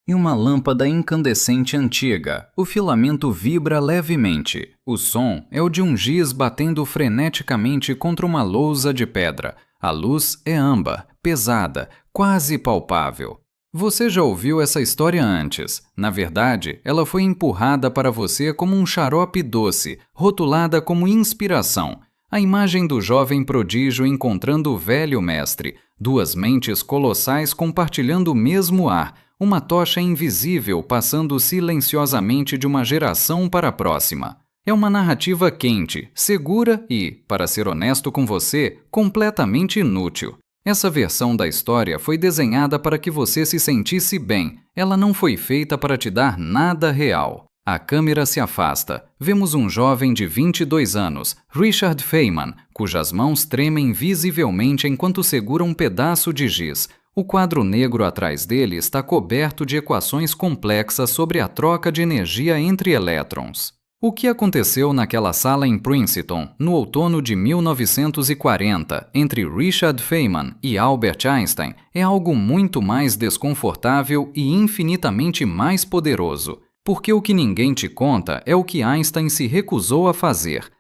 Em uma lâmpada incandescente antiga, o filamento vibra levemente. O som é o de um giz batendo freneticamente contra uma lousa de pedra. A luz é âmbar, pesada, quase palpável. Você já ouviu essa história antes. Na verdade, ela foi empurrada para você como um xarope doce, rotulada como inspiração. A imagem do jovem prodígio encontrando o velho mestre, duas mentes colossais compartilhando o mesmo ar, uma tocha invisível passando silenciosamente de uma geração para a próxima. É uma narrativa quente, segura e, para ser honesto com você, completamente inútil. Essa versão da história foi desenhada para que você se sentisse bem. Ela não foi feita para te dar nada real. A câmera se afasta. Vemos um jovem de 22 anos, Richard Feynman, cujas mãos tremem visivelmente enquanto segura um pedaço de giz. O quadro negro atrás dele está coberto de equações complexas sobre a troca de energia entre elétrons. O que aconteceu naquela sala em Princeton, no outono de 1940, entre Richard Feynman e Albert Einstein, é algo muito mais desconfortável e infinitamente mais poderoso. Porque o que ninguém te conta é o que Einstein se recusou a fazer.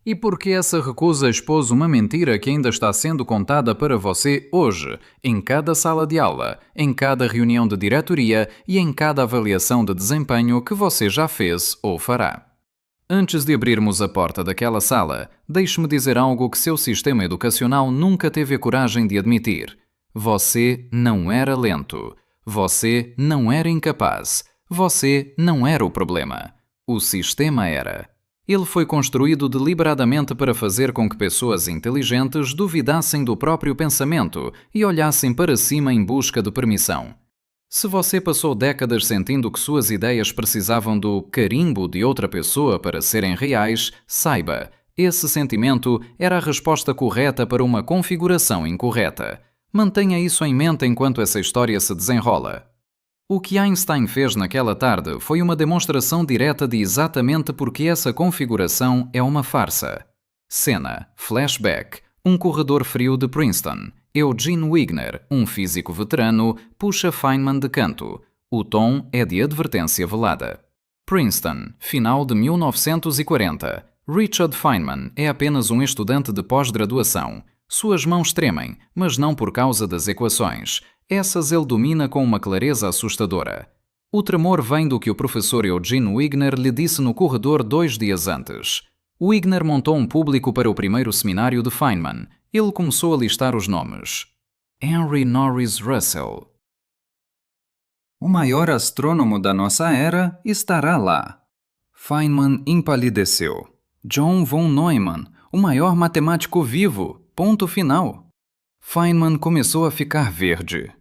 E por que essa recusa expôs uma mentira que ainda está sendo contada para você hoje, em cada sala de aula, em cada reunião de diretoria e em cada avaliação de desempenho que você já fez ou fará? Antes de abrirmos a porta daquela sala, deixe-me dizer algo que seu sistema educacional nunca teve a coragem de admitir. Você não era lento. Você não era incapaz. Você não era o problema. O sistema era. Ele foi construído deliberadamente para fazer com que pessoas inteligentes duvidassem do próprio pensamento e olhassem para cima em busca de permissão. Se você passou décadas sentindo que suas ideias precisavam do carimbo de outra pessoa para serem reais, saiba, esse sentimento era a resposta correta para uma configuração incorreta. Mantenha isso em mente enquanto essa história se desenrola. O que Einstein fez naquela tarde foi uma demonstração direta de exatamente porque essa configuração é uma farsa. Cena, flashback, um corredor frio de Princeton. Eugene Wigner, um físico veterano, puxa Feynman de canto. O tom é de advertência velada. Princeton, final de 1940. Richard Feynman é apenas um estudante de pós-graduação. Suas mãos tremem, mas não por causa das equações. Essas ele domina com uma clareza assustadora. O tremor vem do que o professor Eugene Wigner lhe disse no corredor 2 dias antes. Wigner montou um público para o primeiro seminário de Feynman. Ele começou a listar os nomes. Henry Norris Russell. O maior astrônomo da nossa era estará lá. Feynman empalideceu. John von Neumann, o maior matemático vivo. Ponto final. Feynman começou a ficar verde.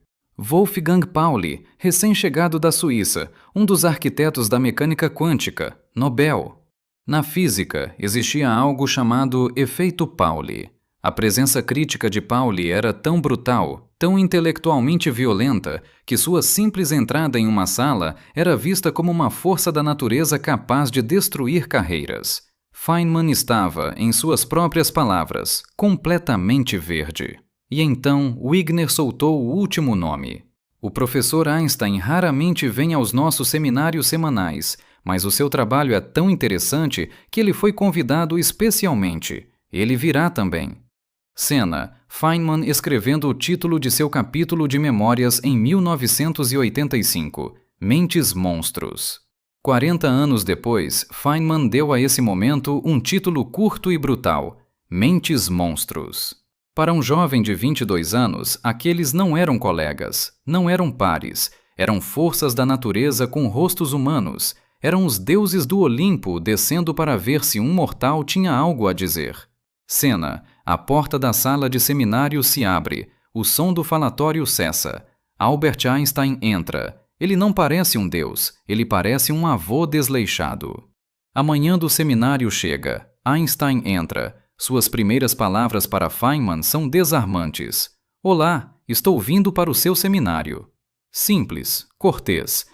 Wolfgang Pauli, recém-chegado da Suíça, um dos arquitetos da mecânica quântica, Nobel. Na física, existia algo chamado efeito Pauli. A presença crítica de Pauli era tão brutal, tão intelectualmente violenta, que sua simples entrada em uma sala era vista como uma força da natureza capaz de destruir carreiras. Feynman estava, em suas próprias palavras, completamente verde. E então Wigner soltou o último nome. O professor Einstein raramente vem aos nossos seminários semanais, mas o seu trabalho é tão interessante que ele foi convidado especialmente. Ele virá também. Cena: Feynman escrevendo o título de seu capítulo de memórias em 1985, Mentes Monstros. 40 anos depois, Feynman deu a esse momento um título curto e brutal, Mentes Monstros. Para um jovem de 22 anos, aqueles não eram colegas, não eram pares, eram forças da natureza com rostos humanos, eram os deuses do Olimpo descendo para ver se um mortal tinha algo a dizer. Cena: a porta da sala de seminário se abre, o som do falatório cessa. Albert Einstein entra. Ele não parece um deus, ele parece um avô desleixado. A manhã do seminário chega. Einstein entra. Suas primeiras palavras para Feynman são desarmantes. Olá, estou vindo para o seu seminário. Simples, cortês.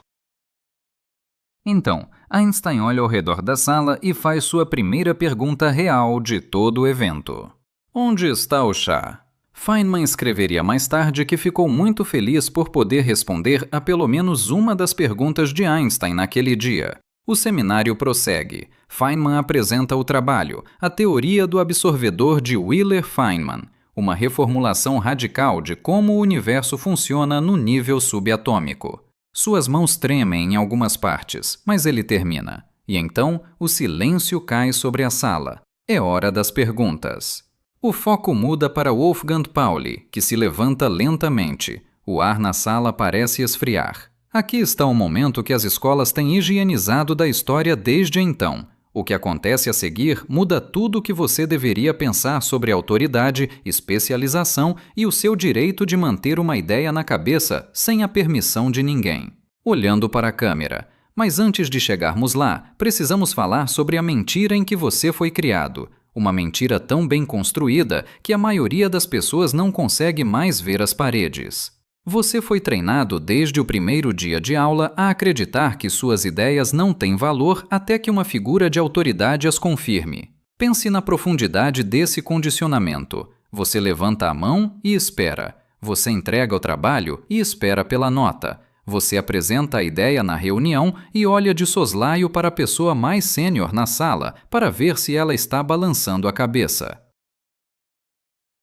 Então, Einstein olha ao redor da sala e faz sua primeira pergunta real de todo o evento. Onde está o chá? Feynman escreveria mais tarde que ficou muito feliz por poder responder a pelo menos uma das perguntas de Einstein naquele dia. O seminário prossegue. Feynman apresenta o trabalho, a teoria do absorvedor de Wheeler-Feynman, uma reformulação radical de como o universo funciona no nível subatômico. Suas mãos tremem em algumas partes, mas ele termina. E então, o silêncio cai sobre a sala. É hora das perguntas. O foco muda para Wolfgang Pauli, que se levanta lentamente. O ar na sala parece esfriar. Aqui está o momento que as escolas têm higienizado da história desde então. O que acontece a seguir muda tudo o que você deveria pensar sobre autoridade, especialização e o seu direito de manter uma ideia na cabeça sem a permissão de ninguém. Olhando para a câmera. Mas antes de chegarmos lá, precisamos falar sobre a mentira em que você foi criado. Uma mentira tão bem construída que a maioria das pessoas não consegue mais ver as paredes. Você foi treinado desde o primeiro dia de aula a acreditar que suas ideias não têm valor até que uma figura de autoridade as confirme. Pense na profundidade desse condicionamento. Você levanta a mão e espera. Você entrega o trabalho e espera pela nota. Você apresenta a ideia na reunião e olha de soslaio para a pessoa mais sênior na sala para ver se ela está balançando a cabeça.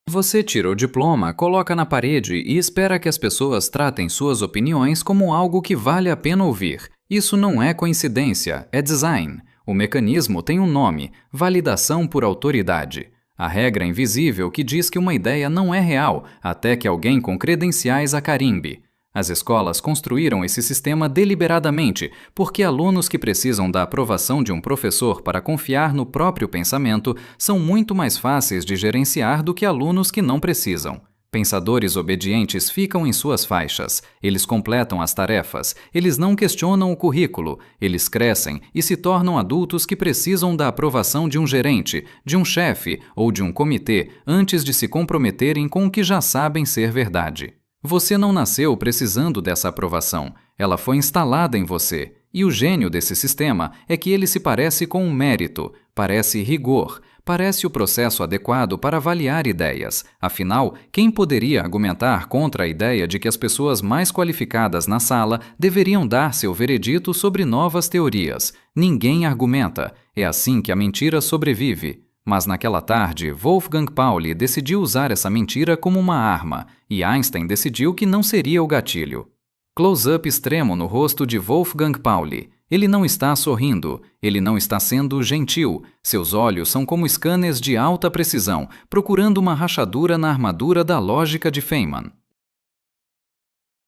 Você tira o diploma, coloca na parede e espera que as pessoas tratem suas opiniões como algo que vale a pena ouvir. Isso não é coincidência, é design. O mecanismo tem um nome: validação por autoridade. A regra invisível que diz que uma ideia não é real até que alguém com credenciais a carimbe. As escolas construíram esse sistema deliberadamente, porque alunos que precisam da aprovação de um professor para confiar no próprio pensamento são muito mais fáceis de gerenciar do que alunos que não precisam. Pensadores obedientes ficam em suas faixas, eles completam as tarefas, eles não questionam o currículo, eles crescem e se tornam adultos que precisam da aprovação de um gerente, de um chefe ou de um comitê antes de se comprometerem com o que já sabem ser verdade. Você não nasceu precisando dessa aprovação, ela foi instalada em você. E o gênio desse sistema é que ele se parece com um mérito, parece rigor, parece o processo adequado para avaliar ideias. Afinal, quem poderia argumentar contra a ideia de que as pessoas mais qualificadas na sala deveriam dar seu veredito sobre novas teorias? Ninguém argumenta. É assim que a mentira sobrevive. Mas naquela tarde, Wolfgang Pauli decidiu usar essa mentira como uma arma, e Einstein decidiu que não seria o gatilho. Close-up extremo no rosto de Wolfgang Pauli. Ele não está sorrindo, ele não está sendo gentil. Seus olhos são como scanners de alta precisão, procurando uma rachadura na armadura da lógica de Feynman.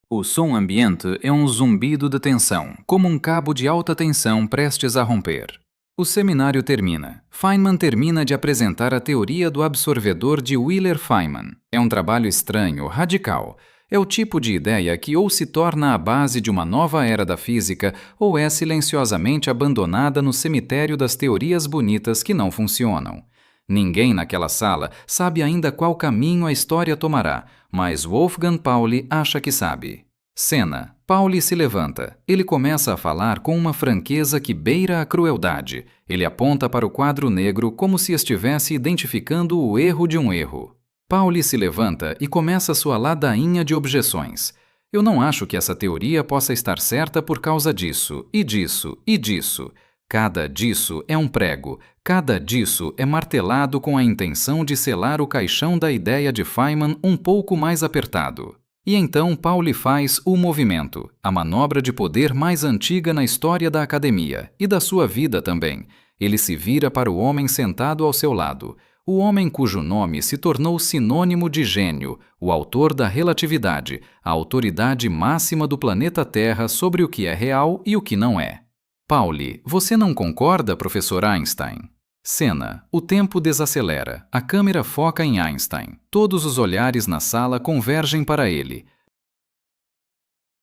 O som ambiente é um zumbido de tensão, como um cabo de alta tensão prestes a romper. O seminário termina. Feynman termina de apresentar a teoria do absorvedor de Wheeler-Feynman. É um trabalho estranho, radical. É o tipo de ideia que ou se torna a base de uma nova era da física ou é silenciosamente abandonada no cemitério das teorias bonitas que não funcionam. Ninguém naquela sala sabe ainda qual caminho a história tomará, mas Wolfgang Pauli acha que sabe. Cena. Pauli se levanta. Ele começa a falar com uma franqueza que beira a crueldade. Ele aponta para o quadro negro como se estivesse identificando o erro de um erro. Pauli se levanta e começa sua ladainha de objeções. Eu não acho que essa teoria possa estar certa por causa disso, e disso, e disso. Cada disso é um prego. Cada disso é martelado com a intenção de selar o caixão da ideia de Feynman um pouco mais apertado. E então Pauli faz o movimento, a manobra de poder mais antiga na história da academia e da sua vida também. Ele se vira para o homem sentado ao seu lado, o homem cujo nome se tornou sinônimo de gênio, o autor da relatividade, a autoridade máxima do planeta Terra sobre o que é real e o que não é. Pauli, você não concorda, professor Einstein? Cena. O tempo desacelera. A câmera foca em Einstein. Todos os olhares na sala convergem para ele.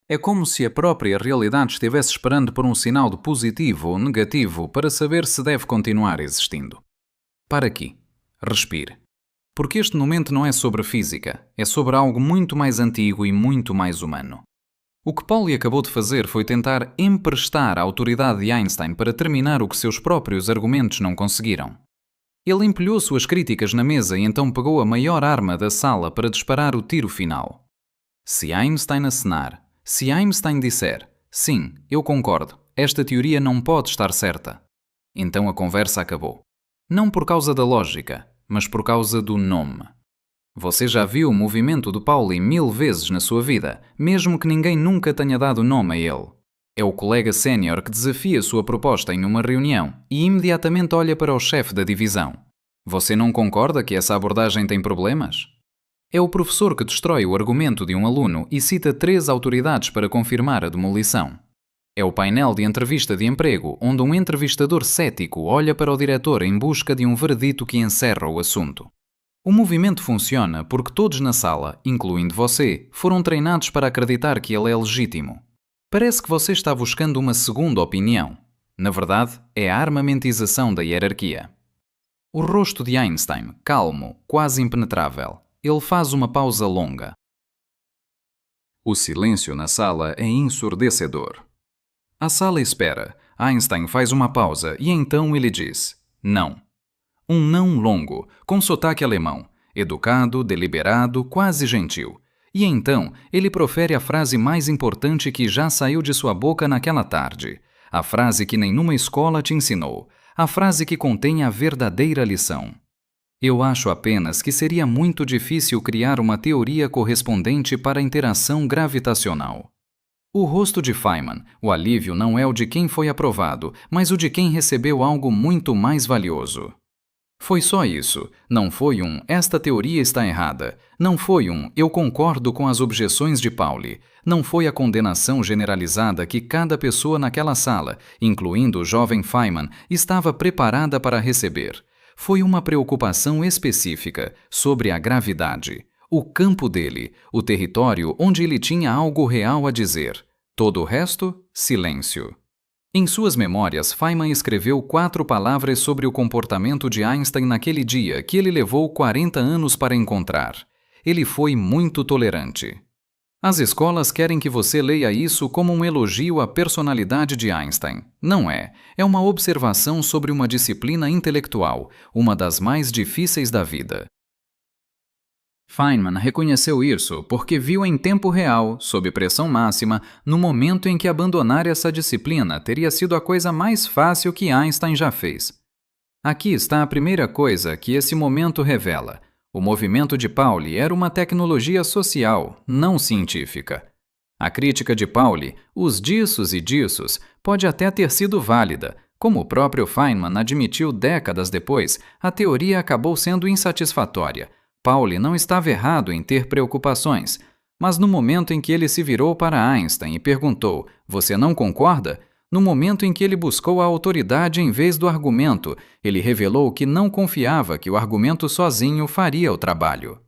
É como se a própria realidade estivesse esperando por um sinal de positivo ou negativo para saber se deve continuar existindo. Para aqui. Respire. Porque este momento não é sobre física. É sobre algo muito mais antigo e muito mais humano. O que Pauli acabou de fazer foi tentar emprestar a autoridade de Einstein para terminar o que seus próprios argumentos não conseguiram. Ele empilhou suas críticas na mesa e então pegou a maior arma da sala para disparar o tiro final. Se Einstein acenar, se Einstein disser, sim, eu concordo, esta teoria não pode estar certa. Então a conversa acabou. Não por causa da lógica, mas por causa do nome. Você já viu o movimento do Pauli 1000 vezes na sua vida, mesmo que ninguém nunca tenha dado nome a ele. É o colega sénior que desafia sua proposta em uma reunião e imediatamente olha para o chefe da divisão. Você não concorda que essa abordagem tem problemas? É o professor que destrói o argumento de um aluno e cita 3 autoridades para confirmar a demolição. É o painel de entrevista de emprego, onde um entrevistador cético olha para o diretor em busca de um veredito que encerra o assunto. O movimento funciona porque todos na sala, incluindo você, foram treinados para acreditar que ele é legítimo. Parece que você está buscando uma segunda opinião. Na verdade, é a armamentização da hierarquia. O rosto de Einstein, calmo, quase impenetrável. Ele faz uma pausa longa. O silêncio na sala é ensurdecedor. A sala espera. Einstein faz uma pausa e então ele diz: não. Um não longo, com sotaque alemão, educado, deliberado, quase gentil. E então ele profere a frase mais importante que já saiu de sua boca naquela tarde. A frase que nenhuma escola te ensinou. A frase que contém a verdadeira lição. Eu acho apenas que seria muito difícil criar uma teoria correspondente para a interação gravitacional. O rosto de Feynman, o alívio não é o de quem foi aprovado, mas o de quem recebeu algo muito mais valioso. Foi só isso. Não foi um "esta teoria está errada". Não foi um "eu concordo com as objeções de Pauli". Não foi a condenação generalizada que cada pessoa naquela sala, incluindo o jovem Feynman, estava preparada para receber. Foi uma preocupação específica sobre a gravidade. O campo dele, o território onde ele tinha algo real a dizer. Todo o resto, silêncio. Em suas memórias, Feynman escreveu 4 palavras sobre o comportamento de Einstein naquele dia que ele levou 40 anos para encontrar. Ele foi muito tolerante. As escolas querem que você leia isso como um elogio à personalidade de Einstein. Não é. É uma observação sobre uma disciplina intelectual, uma das mais difíceis da vida. Feynman reconheceu isso porque viu em tempo real, sob pressão máxima, no momento em que abandonar essa disciplina teria sido a coisa mais fácil que Einstein já fez. Aqui está a primeira coisa que esse momento revela. O movimento de Pauli era uma tecnologia social, não científica. A crítica de Pauli, os diços e diços, pode até ter sido válida. Como o próprio Feynman admitiu décadas depois, a teoria acabou sendo insatisfatória. Pauli não estava errado em ter preocupações, mas no momento em que ele se virou para Einstein e perguntou: "Você não concorda?", no momento em que ele buscou a autoridade em vez do argumento, ele revelou que não confiava que o argumento sozinho faria o trabalho.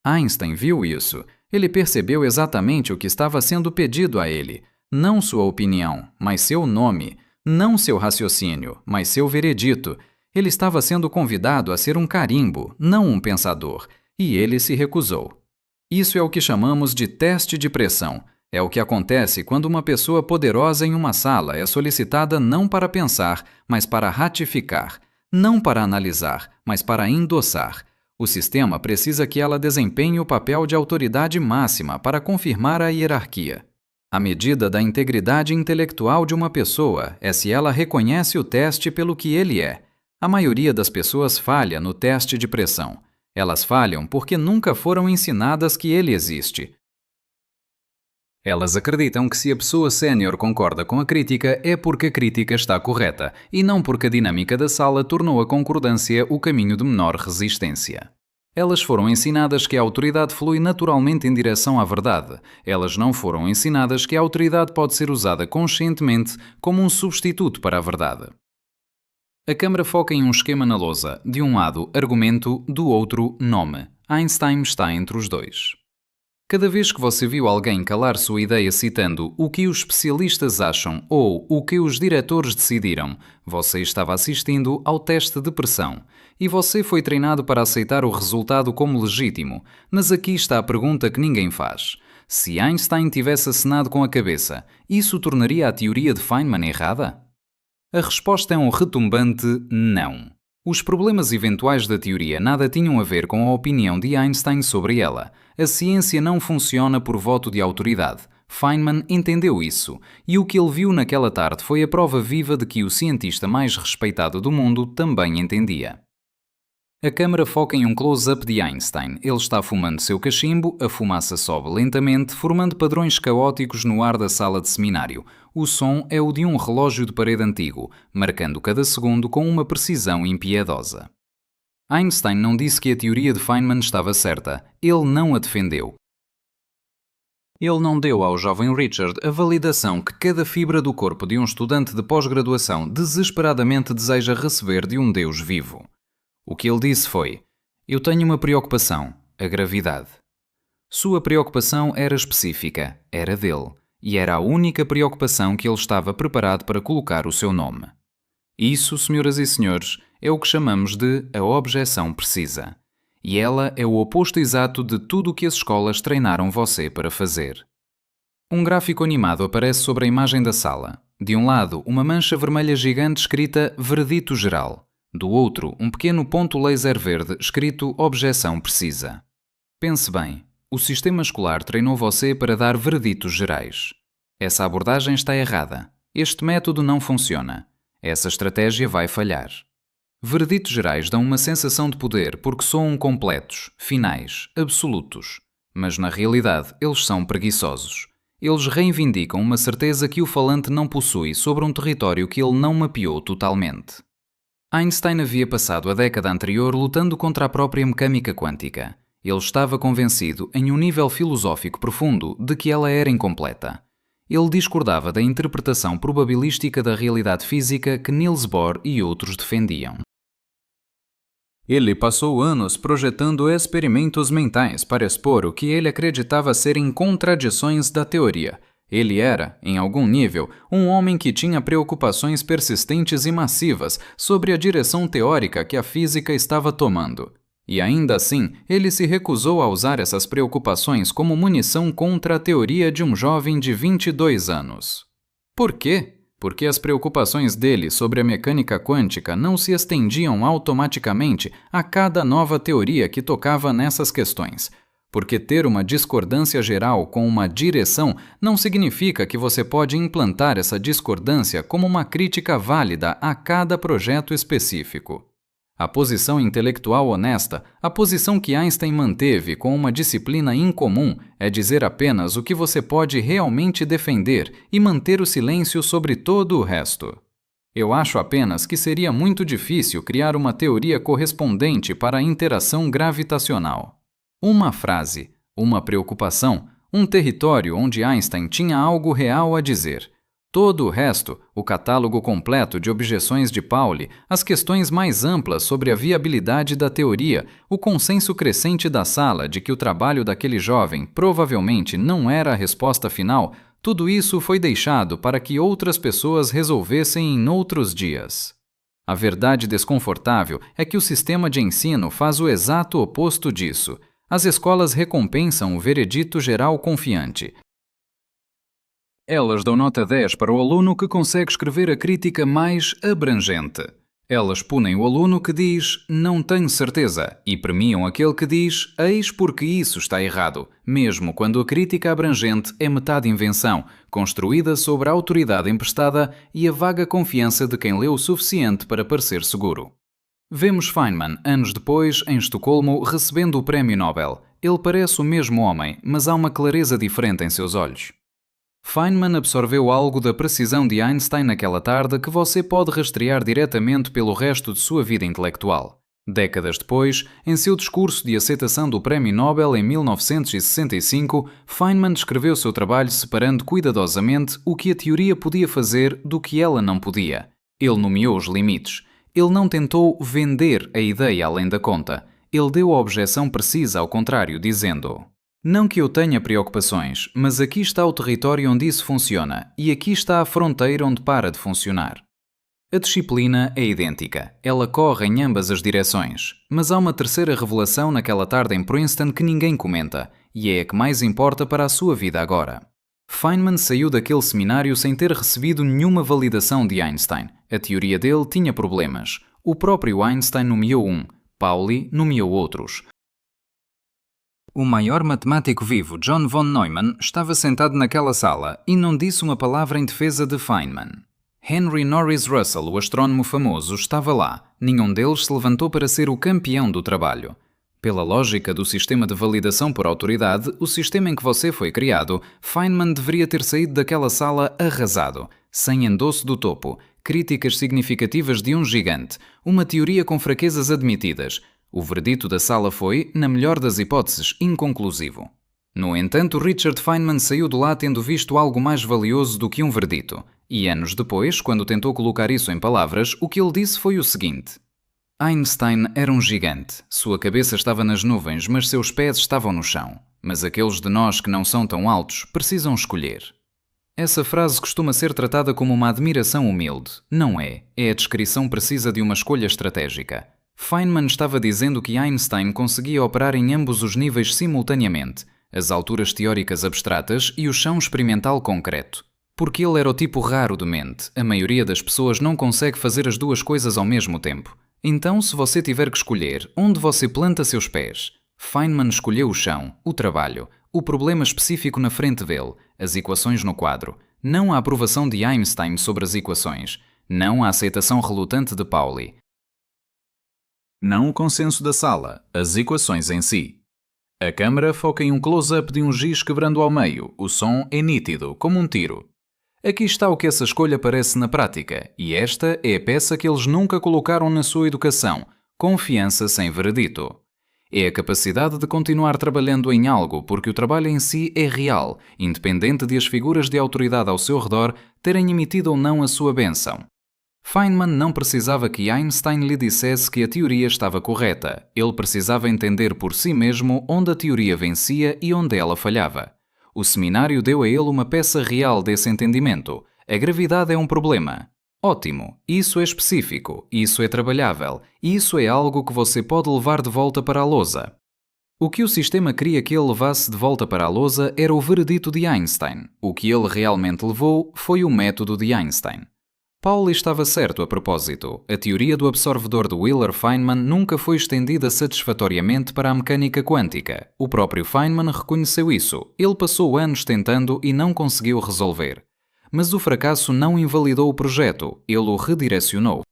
Einstein viu isso. Ele percebeu exatamente o que estava sendo pedido a ele. Não sua opinião, mas seu nome. Não seu raciocínio, mas seu veredito. Ele estava sendo convidado a ser um carimbo, não um pensador, e ele se recusou. Isso é o que chamamos de teste de pressão. É o que acontece quando uma pessoa poderosa em uma sala é solicitada não para pensar, mas para ratificar, não para analisar, mas para endossar. O sistema precisa que ela desempenhe o papel de autoridade máxima para confirmar a hierarquia. A medida da integridade intelectual de uma pessoa é se ela reconhece o teste pelo que ele é. A maioria das pessoas falha no teste de pressão. Elas falham porque nunca foram ensinadas que ele existe. Elas acreditam que se a pessoa sénior concorda com a crítica é porque a crítica está correta, e não porque a dinâmica da sala tornou a concordância o caminho de menor resistência. Elas foram ensinadas que a autoridade flui naturalmente em direção à verdade. Elas não foram ensinadas que a autoridade pode ser usada conscientemente como um substituto para a verdade. A câmara foca em um esquema na lousa. De um lado, argumento, do outro, nome. Einstein está entre os dois. Cada vez que você viu alguém calar sua ideia citando o que os especialistas acham ou o que os diretores decidiram, você estava assistindo ao teste de pressão. E você foi treinado para aceitar o resultado como legítimo. Mas aqui está a pergunta que ninguém faz. Se Einstein tivesse acenado com a cabeça, isso tornaria a teoria de Feynman errada? A resposta é um retumbante não. Os problemas eventuais da teoria nada tinham a ver com a opinião de Einstein sobre ela. A ciência não funciona por voto de autoridade. Feynman entendeu isso, e o que ele viu naquela tarde foi a prova viva de que o cientista mais respeitado do mundo também entendia. A câmara foca em um close-up de Einstein. Ele está fumando seu cachimbo, a fumaça sobe lentamente, formando padrões caóticos no ar da sala de seminário. O som é o de um relógio de parede antigo, marcando cada segundo com uma precisão impiedosa. Einstein não disse que a teoria de Feynman estava certa. Ele não a defendeu. Ele não deu ao jovem Richard a validação que cada fibra do corpo de um estudante de pós-graduação desesperadamente deseja receber de um Deus vivo. O que ele disse foi: eu tenho uma preocupação, a gravidade. Sua preocupação era específica, era dele, e era a única preocupação que ele estava preparado para colocar o seu nome. Isso, senhoras e senhores, é o que chamamos de a objeção precisa. E ela é o oposto exato de tudo o que as escolas treinaram você para fazer. Um gráfico animado aparece sobre a imagem da sala. De um lado, uma mancha vermelha gigante escrita Veredito Geral. Do outro, um pequeno ponto laser verde escrito Objeção Precisa. Pense bem, o sistema escolar treinou você para dar vereditos gerais. Essa abordagem está errada. Este método não funciona. Essa estratégia vai falhar. Vereditos gerais dão uma sensação de poder porque soam completos, finais, absolutos. Mas na realidade, eles são preguiçosos. Eles reivindicam uma certeza que o falante não possui sobre um território que ele não mapeou totalmente. Einstein havia passado a década anterior lutando contra a própria mecânica quântica. Ele estava convencido, em um nível filosófico profundo, de que ela era incompleta. Ele discordava da interpretação probabilística da realidade física que Niels Bohr e outros defendiam. Ele passou anos projetando experimentos mentais para expor o que ele acreditava serem contradições da teoria. Ele era, em algum nível, um homem que tinha preocupações persistentes e massivas sobre a direção teórica que a física estava tomando. E ainda assim, ele se recusou a usar essas preocupações como munição contra a teoria de um jovem de 22 anos. Por quê? Porque as preocupações dele sobre a mecânica quântica não se estendiam automaticamente a cada nova teoria que tocava nessas questões. Porque ter uma discordância geral com uma direção não significa que você pode implantar essa discordância como uma crítica válida a cada projeto específico. A posição intelectual honesta, a posição que Einstein manteve com uma disciplina incomum, é dizer apenas o que você pode realmente defender e manter o silêncio sobre todo o resto. Eu acho apenas que seria muito difícil criar uma teoria correspondente para a interação gravitacional. Uma frase, uma preocupação, um território onde Einstein tinha algo real a dizer. Todo o resto, o catálogo completo de objeções de Pauli, as questões mais amplas sobre a viabilidade da teoria, o consenso crescente da sala de que o trabalho daquele jovem provavelmente não era a resposta final, tudo isso foi deixado para que outras pessoas resolvessem em outros dias. A verdade desconfortável é que o sistema de ensino faz o exato oposto disso. As escolas recompensam o veredito geral confiante. Elas dão nota 10 para o aluno que consegue escrever a crítica mais abrangente. Elas punem o aluno que diz "não tenho certeza" e premiam aquele que diz "eis porque isso está errado", mesmo quando a crítica abrangente é metade invenção, construída sobre a autoridade emprestada e a vaga confiança de quem leu o suficiente para parecer seguro. Vemos Feynman, anos depois, em Estocolmo, recebendo o Prémio Nobel. Ele parece o mesmo homem, mas há uma clareza diferente em seus olhos. Feynman absorveu algo da precisão de Einstein naquela tarde que você pode rastrear diretamente pelo resto de sua vida intelectual. Décadas depois, em seu discurso de aceitação do Prémio Nobel em 1965, Feynman descreveu seu trabalho separando cuidadosamente o que a teoria podia fazer do que ela não podia. Ele nomeou os limites. Ele não tentou vender a ideia além da conta. Ele deu a objeção precisa ao contrário, dizendo: "Não que eu tenha preocupações, mas aqui está o território onde isso funciona, e aqui está a fronteira onde para de funcionar." A disciplina é idêntica. Ela corre em ambas as direções. Mas há uma terceira revelação naquela tarde em Princeton que ninguém comenta, e é a que mais importa para a sua vida agora. Feynman saiu daquele seminário sem ter recebido nenhuma validação de Einstein. A teoria dele tinha problemas. O próprio Einstein nomeou um, Pauli nomeou outros. O maior matemático vivo, John von Neumann, estava sentado naquela sala e não disse uma palavra em defesa de Feynman. Henry Norris Russell, o astrónomo famoso, estava lá. Nenhum deles se levantou para ser o campeão do trabalho. Pela lógica do sistema de validação por autoridade, o sistema em que você foi criado, Feynman deveria ter saído daquela sala arrasado, sem endosso do topo, críticas significativas de um gigante, uma teoria com fraquezas admitidas. O verdito da sala foi, na melhor das hipóteses, inconclusivo. No entanto, Richard Feynman saiu de lá tendo visto algo mais valioso do que um verdito. E anos depois, quando tentou colocar isso em palavras, o que ele disse foi o seguinte: Einstein era um gigante. Sua cabeça estava nas nuvens, mas seus pés estavam no chão. Mas aqueles de nós que não são tão altos precisam escolher. Essa frase costuma ser tratada como uma admiração humilde. Não é. É a descrição precisa de uma escolha estratégica. Feynman estava dizendo que Einstein conseguia operar em ambos os níveis simultaneamente, as alturas teóricas abstratas e o chão experimental concreto. Porque ele era o tipo raro de mente. A maioria das pessoas não consegue fazer as duas coisas ao mesmo tempo. Então, se você tiver que escolher onde você planta seus pés, Feynman escolheu o chão, o trabalho, o problema específico na frente dele, as equações no quadro, não a aprovação de Einstein sobre as equações, não a aceitação relutante de Pauli. Não o consenso da sala, as equações em si. A câmara foca em um close-up de um giz quebrando ao meio. O som é nítido, como um tiro. Aqui está o que essa escolha parece na prática, e esta é a peça que eles nunca colocaram na sua educação: confiança sem veredito. É a capacidade de continuar trabalhando em algo porque o trabalho em si é real, independente de as figuras de autoridade ao seu redor terem emitido ou não a sua bênção. Feynman não precisava que Einstein lhe dissesse que a teoria estava correta. Ele precisava entender por si mesmo onde a teoria vencia e onde ela falhava. O seminário deu a ele uma peça real desse entendimento. A gravidade é um problema. Ótimo, isso é específico, isso é trabalhável, isso é algo que você pode levar de volta para a lousa. O que o sistema queria que ele levasse de volta para a lousa era o veredito de Einstein. O que ele realmente levou foi o método de Einstein. Pauli estava certo a propósito. A teoria do absorvedor de Wheeler-Feynman nunca foi estendida satisfatoriamente para a mecânica quântica. O próprio Feynman reconheceu isso. Ele passou anos tentando e não conseguiu resolver. Mas o fracasso não invalidou o projeto, ele o redirecionou.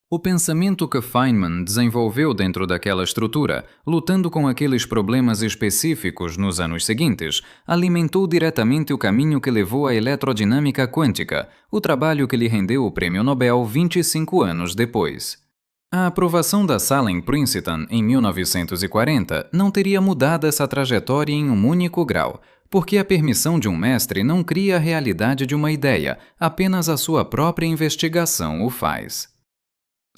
O pensamento que Feynman desenvolveu dentro daquela estrutura, lutando com aqueles problemas específicos nos anos seguintes, alimentou diretamente o caminho que levou à eletrodinâmica quântica, o trabalho que lhe rendeu o Prêmio Nobel 25 anos depois. A aprovação da sala em Princeton em 1940 não teria mudado essa trajetória em um único grau, porque a permissão de um mestre não cria a realidade de uma ideia, apenas a sua própria investigação o faz.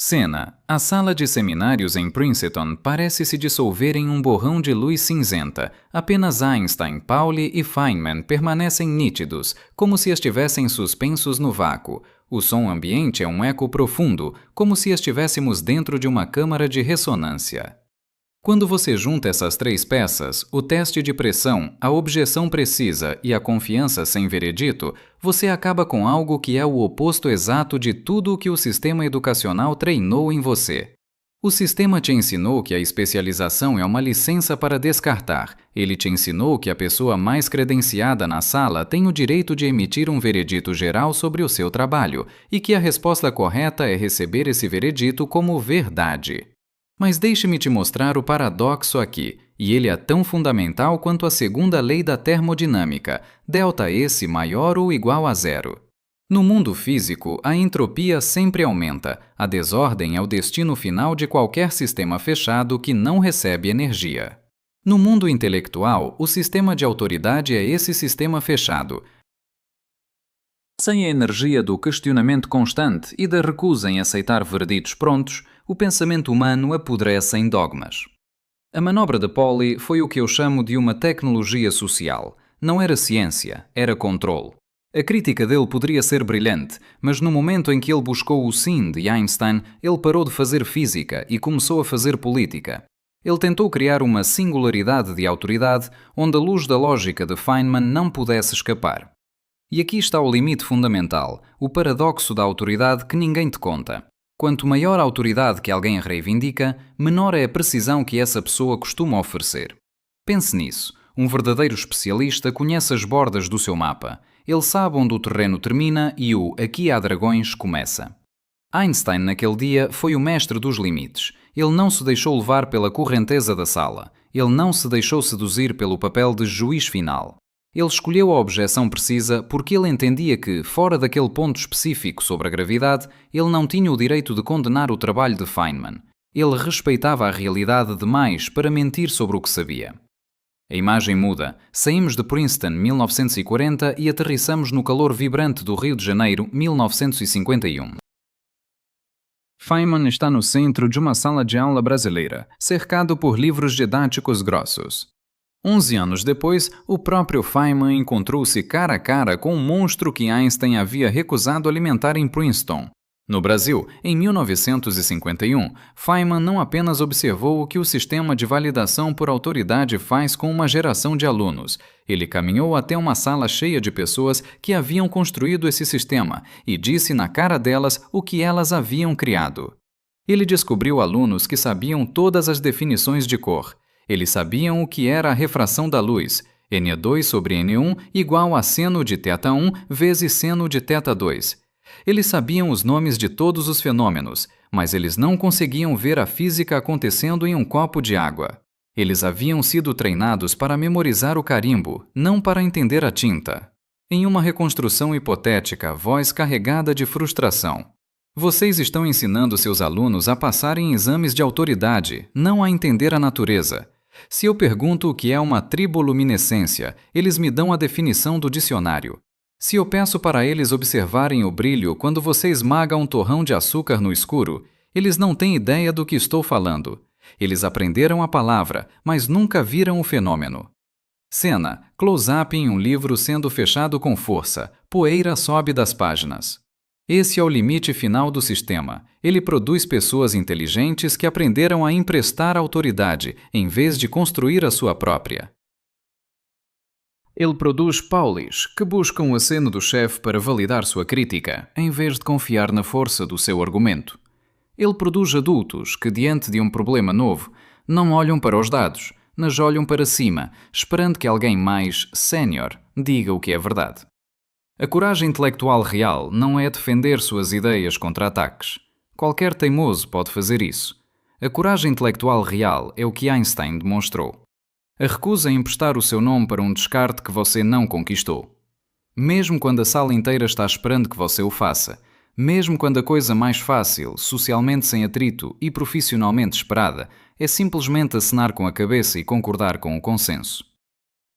Cena. A sala de seminários em Princeton parece se dissolver em um borrão de luz cinzenta. Apenas Einstein, Pauli e Feynman permanecem nítidos, como se estivessem suspensos no vácuo. O som ambiente é um eco profundo, como se estivéssemos dentro de uma câmara de ressonância. Quando você junta essas três peças, o teste de pressão, a objeção precisa e a confiança sem veredito, você acaba com algo que é o oposto exato de tudo o que o sistema educacional treinou em você. O sistema te ensinou que a especialização é uma licença para descartar. Ele te ensinou que a pessoa mais credenciada na sala tem o direito de emitir um veredito geral sobre o seu trabalho e que a resposta correta é receber esse veredito como verdade. Mas deixe-me te mostrar o paradoxo aqui, e ele é tão fundamental quanto a segunda lei da termodinâmica, ΔS maior ou igual a zero. No mundo físico, a entropia sempre aumenta. A desordem é o destino final de qualquer sistema fechado que não recebe energia. No mundo intelectual, o sistema de autoridade é esse sistema fechado. Sem a energia do questionamento constante e da recusa em aceitar vereditos prontos, o pensamento humano apodrece em dogmas. A manobra de Pauli foi o que eu chamo de uma tecnologia social. Não era ciência, era controle. A crítica dele poderia ser brilhante, mas no momento em que ele buscou o sim de Einstein, ele parou de fazer física e começou a fazer política. Ele tentou criar uma singularidade de autoridade onde a luz da lógica de Feynman não pudesse escapar. E aqui está o limite fundamental, o paradoxo da autoridade que ninguém te conta. Quanto maior a autoridade que alguém reivindica, menor é a precisão que essa pessoa costuma oferecer. Pense nisso. Um verdadeiro especialista conhece as bordas do seu mapa. Ele sabe onde o terreno termina e o "aqui há dragões" começa. Einstein, naquele dia, foi o mestre dos limites. Ele não se deixou levar pela correnteza da sala. Ele não se deixou seduzir pelo papel de juiz final. Ele escolheu a objeção precisa porque ele entendia que, fora daquele ponto específico sobre a gravidade, ele não tinha o direito de condenar o trabalho de Feynman. Ele respeitava a realidade demais para mentir sobre o que sabia. A imagem muda. Saímos de Princeton, 1940, e aterrissamos no calor vibrante do Rio de Janeiro, 1951. Feynman está no centro de uma sala de aula brasileira, cercado por livros didáticos grossos. 11 anos depois, o próprio Feynman encontrou-se cara a cara com um monstro que Einstein havia recusado alimentar em Princeton. No Brasil, em 1951, Feynman não apenas observou o que o sistema de validação por autoridade faz com uma geração de alunos, ele caminhou até uma sala cheia de pessoas que haviam construído esse sistema e disse na cara delas o que elas haviam criado. Ele descobriu alunos que sabiam todas as definições de cor. Eles sabiam o que era a refração da luz, N2 sobre N1 igual a seno de θ1 vezes seno de θ2. Eles sabiam os nomes de todos os fenômenos, mas eles não conseguiam ver a física acontecendo em um copo de água. Eles haviam sido treinados para memorizar o carimbo, não para entender a tinta. Em uma reconstrução hipotética, voz carregada de frustração. Vocês estão ensinando seus alunos a passarem exames de autoridade, não a entender a natureza. Se eu pergunto o que é uma triboluminescência, eles me dão a definição do dicionário. Se eu peço para eles observarem o brilho quando você esmaga um torrão de açúcar no escuro, eles não têm ideia do que estou falando. Eles aprenderam a palavra, mas nunca viram o fenômeno. Cena: close-up em um livro sendo fechado com força. Poeira sobe das páginas. Esse é o limite final do sistema. Ele produz pessoas inteligentes que aprenderam a emprestar autoridade, em vez de construir a sua própria. Ele produz paulis, que buscam o aceno do chefe para validar sua crítica, em vez de confiar na força do seu argumento. Ele produz adultos que, diante de um problema novo, não olham para os dados, mas olham para cima, esperando que alguém mais sénior diga o que é verdade. A coragem intelectual real não é defender suas ideias contra ataques. Qualquer teimoso pode fazer isso. A coragem intelectual real é o que Einstein demonstrou. A recusa em emprestar o seu nome para um descarte que você não conquistou. Mesmo quando a sala inteira está esperando que você o faça, mesmo quando a coisa mais fácil, socialmente sem atrito e profissionalmente esperada, é simplesmente acenar com a cabeça e concordar com o consenso.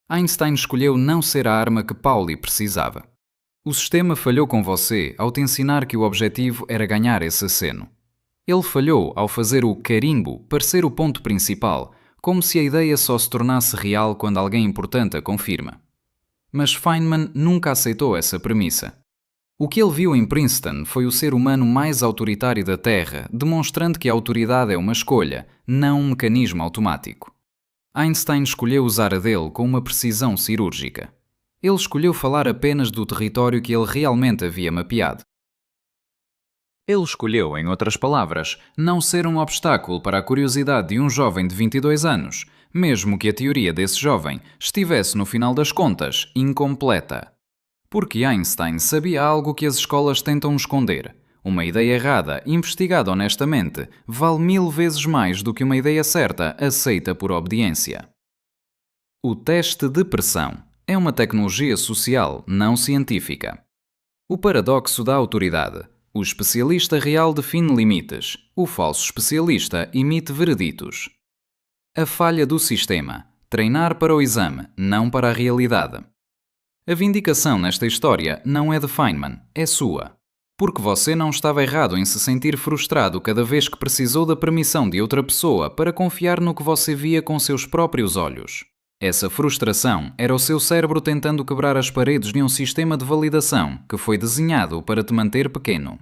Einstein escolheu não ser a arma que Pauli precisava. O sistema falhou com você ao te ensinar que o objetivo era ganhar esse aceno. Ele falhou ao fazer o carimbo parecer o ponto principal, como se a ideia só se tornasse real quando alguém importante a confirma. Mas Feynman nunca aceitou essa premissa. O que ele viu em Princeton foi o ser humano mais autoritário da Terra, demonstrando que a autoridade é uma escolha, não um mecanismo automático. Einstein escolheu usar a dele com uma precisão cirúrgica. Ele escolheu falar apenas do território que ele realmente havia mapeado. Ele escolheu, em outras palavras, não ser um obstáculo para a curiosidade de um jovem de 22 anos, mesmo que a teoria desse jovem estivesse, no final das contas, incompleta. Porque Einstein sabia algo que as escolas tentam esconder. Uma ideia errada, investigada honestamente, vale 1000 vezes mais do que uma ideia certa, aceita por obediência. O teste de pressão é uma tecnologia social, não científica. O paradoxo da autoridade. O especialista real define limites. O falso especialista emite vereditos. A falha do sistema. Treinar para o exame, não para a realidade. A vindicação nesta história não é de Feynman, é sua. Porque você não estava errado em se sentir frustrado cada vez que precisou da permissão de outra pessoa para confiar no que você via com seus próprios olhos. Essa frustração era o seu cérebro tentando quebrar as paredes de um sistema de validação que foi desenhado para te manter pequeno.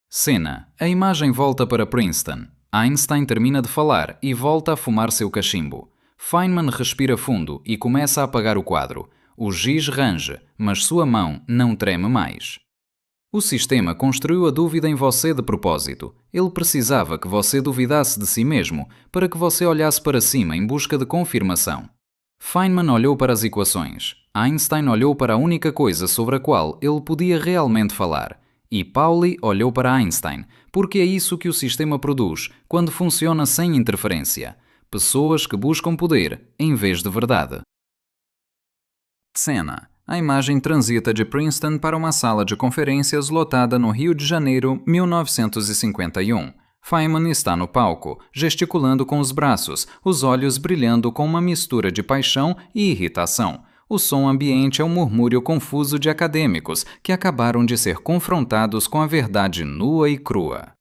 Cena. A imagem volta para Princeton. Einstein termina de falar e volta a fumar seu cachimbo. Feynman respira fundo e começa a apagar o quadro. O giz range, mas sua mão não treme mais. O sistema construiu a dúvida em você de propósito. Ele precisava que você duvidasse de si mesmo, para que você olhasse para cima em busca de confirmação. Feynman olhou para as equações. Einstein olhou para a única coisa sobre a qual ele podia realmente falar. E Pauli olhou para Einstein, porque é isso que o sistema produz quando funciona sem interferência. Pessoas que buscam poder em vez de verdade. Cena. A imagem transita de Princeton para uma sala de conferências lotada no Rio de Janeiro, 1951. Feynman está no palco, gesticulando com os braços, os olhos brilhando com uma mistura de paixão e irritação. O som ambiente é um murmúrio confuso de acadêmicos que acabaram de ser confrontados com a verdade nua e crua.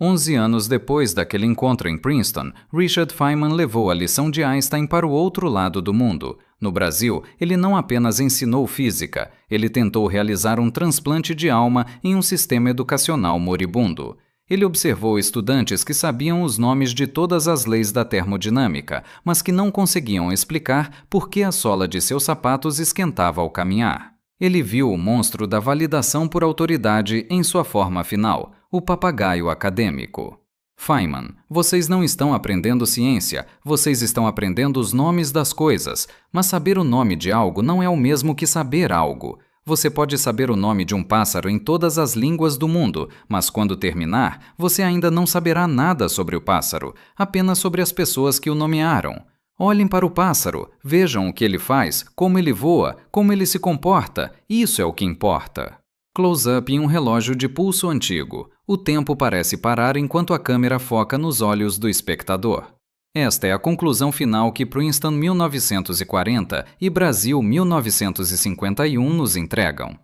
11 anos depois daquele encontro em Princeton, Richard Feynman levou a lição de Einstein para o outro lado do mundo. No Brasil, ele não apenas ensinou física, ele tentou realizar um transplante de alma em um sistema educacional moribundo. Ele observou estudantes que sabiam os nomes de todas as leis da termodinâmica, mas que não conseguiam explicar por que a sola de seus sapatos esquentava ao caminhar. Ele viu o monstro da validação por autoridade em sua forma final, o papagaio acadêmico. Feynman, vocês não estão aprendendo ciência, vocês estão aprendendo os nomes das coisas, mas saber o nome de algo não é o mesmo que saber algo. Você pode saber o nome de um pássaro em todas as línguas do mundo, mas quando terminar, você ainda não saberá nada sobre o pássaro, apenas sobre as pessoas que o nomearam. Olhem para o pássaro, vejam o que ele faz, como ele voa, como ele se comporta, isso é o que importa. Close-up em um relógio de pulso antigo. O tempo parece parar enquanto a câmera foca nos olhos do espectador. Esta é a conclusão final que Princeton 1940 e Brasil 1951 nos entregam.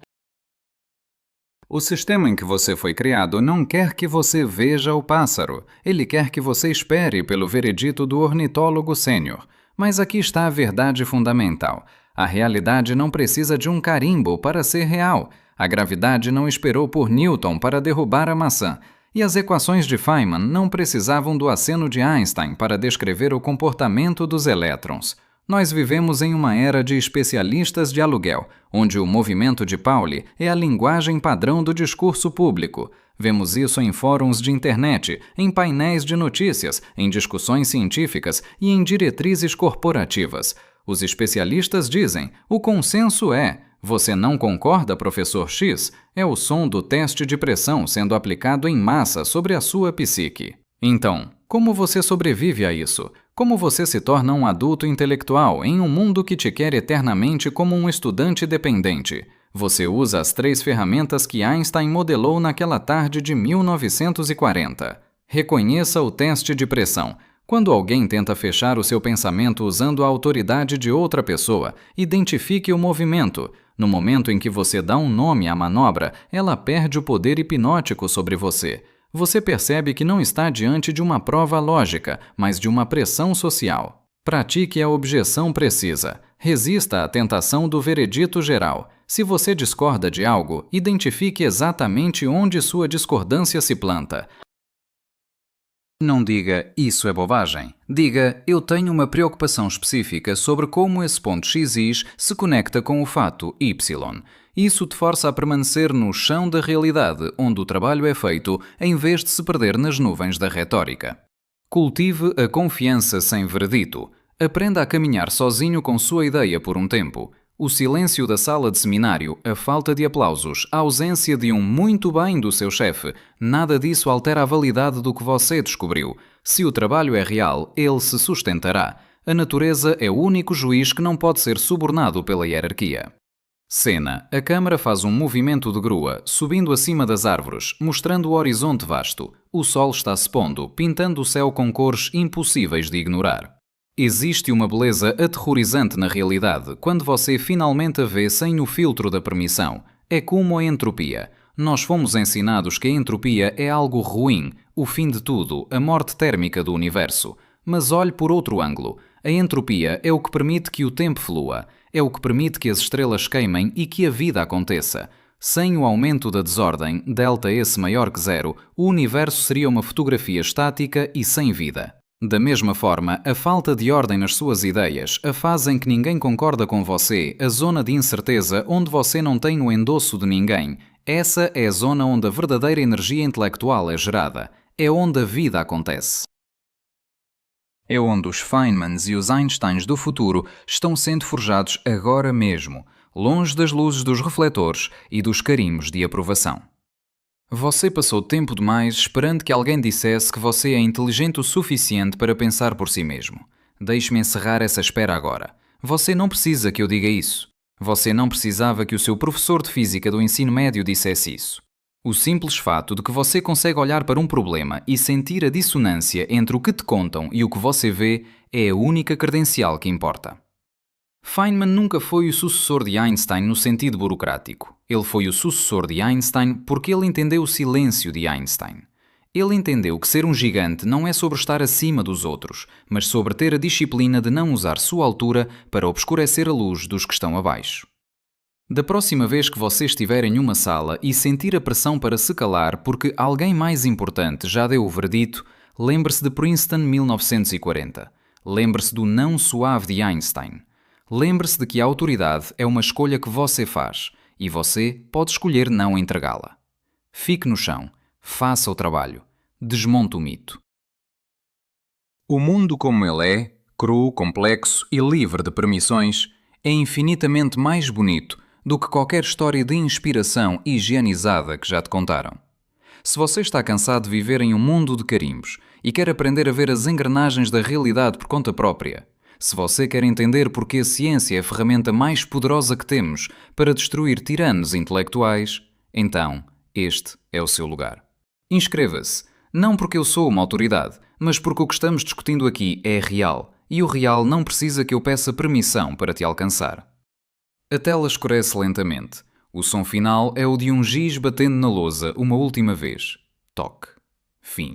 O sistema em que você foi criado não quer que você veja o pássaro. Ele quer que você espere pelo veredito do ornitólogo sênior. Mas aqui está a verdade fundamental. A realidade não precisa de um carimbo para ser real. A gravidade não esperou por Newton para derrubar a maçã. E as equações de Feynman não precisavam do aceno de Einstein para descrever o comportamento dos elétrons. Nós vivemos em uma era de especialistas de aluguel, onde o movimento de Pauli é a linguagem padrão do discurso público. Vemos isso em fóruns de internet, em painéis de notícias, em discussões científicas e em diretrizes corporativas. Os especialistas dizem, o consenso é... Você não concorda, professor X? É o som do teste de pressão sendo aplicado em massa sobre a sua psique. Então, como você sobrevive a isso? Como você se torna um adulto intelectual em um mundo que te quer eternamente como um estudante dependente? Você usa as 3 ferramentas que Einstein modelou naquela tarde de 1940. Reconheça o teste de pressão. Quando alguém tenta fechar o seu pensamento usando a autoridade de outra pessoa, identifique o movimento. No momento em que você dá um nome à manobra, ela perde o poder hipnótico sobre você. Você percebe que não está diante de uma prova lógica, mas de uma pressão social. Pratique a objeção precisa. Resista à tentação do veredito geral. Se você discorda de algo, identifique exatamente onde sua discordância se planta. Não diga, isso é bobagem. Diga, eu tenho uma preocupação específica sobre como esse ponto XY se conecta com o fato Y. Isso te força a permanecer no chão da realidade, onde o trabalho é feito, em vez de se perder nas nuvens da retórica. Cultive a confiança sem veredito. Aprenda a caminhar sozinho com sua ideia por um tempo. O silêncio da sala de seminário, a falta de aplausos, a ausência de um muito bem do seu chefe, nada disso altera a validade do que você descobriu. Se o trabalho é real, ele se sustentará. A natureza é o único juiz que não pode ser subornado pela hierarquia. Cena. A câmara faz um movimento de grua, subindo acima das árvores, mostrando o horizonte vasto. O sol está se pondo, pintando o céu com cores impossíveis de ignorar. Existe uma beleza aterrorizante na realidade quando você finalmente a vê sem o filtro da permissão. É como a entropia. Nós fomos ensinados que a entropia é algo ruim, o fim de tudo, a morte térmica do universo. Mas olhe por outro ângulo. A entropia é o que permite que o tempo flua. É o que permite que as estrelas queimem e que a vida aconteça. Sem o aumento da desordem, ΔS maior que zero, o universo seria uma fotografia estática e sem vida. Da mesma forma, a falta de ordem nas suas ideias, a fase em que ninguém concorda com você, a zona de incerteza onde você não tem o endosso de ninguém, Essa é a zona onde a verdadeira energia intelectual é gerada. É onde a vida acontece. É onde os Feynmans e os Einsteins do futuro estão sendo forjados agora mesmo, longe das luzes dos refletores e dos carimbos de aprovação. Você passou tempo demais esperando que alguém dissesse que você é inteligente o suficiente para pensar por si mesmo. Deixe-me encerrar essa espera agora. Você não precisa que eu diga isso. Você não precisava que o seu professor de física do ensino médio dissesse isso. O simples fato de que você consegue olhar para um problema e sentir a dissonância entre o que te contam e o que você vê é a única credencial que importa. Feynman nunca foi o sucessor de Einstein no sentido burocrático. Ele foi o sucessor de Einstein porque ele entendeu o silêncio de Einstein. Ele entendeu que ser um gigante não é sobre estar acima dos outros, mas sobre ter a disciplina de não usar sua altura para obscurecer a luz dos que estão abaixo. Da próxima vez que você estiver em uma sala e sentir a pressão para se calar porque alguém mais importante já deu o verdito, lembre-se de Princeton 1940. Lembre-se do não suave de Einstein. Lembre-se de que a autoridade é uma escolha que você faz e você pode escolher não entregá-la. Fique no chão, faça o trabalho, desmonte o mito. O mundo como ele é, cru, complexo e livre de permissões, é infinitamente mais bonito do que qualquer história de inspiração higienizada que já te contaram. Se você está cansado de viver em um mundo de carimbos e quer aprender a ver as engrenagens da realidade por conta própria, se você quer entender porque a ciência é a ferramenta mais poderosa que temos para destruir tiranos intelectuais, então este é o seu lugar. Inscreva-se, não porque eu sou uma autoridade, mas porque o que estamos discutindo aqui é real, e o real não precisa que eu peça permissão para te alcançar. A tela escurece lentamente. O som final é o de um giz batendo na lousa uma última vez. Toque. Fim.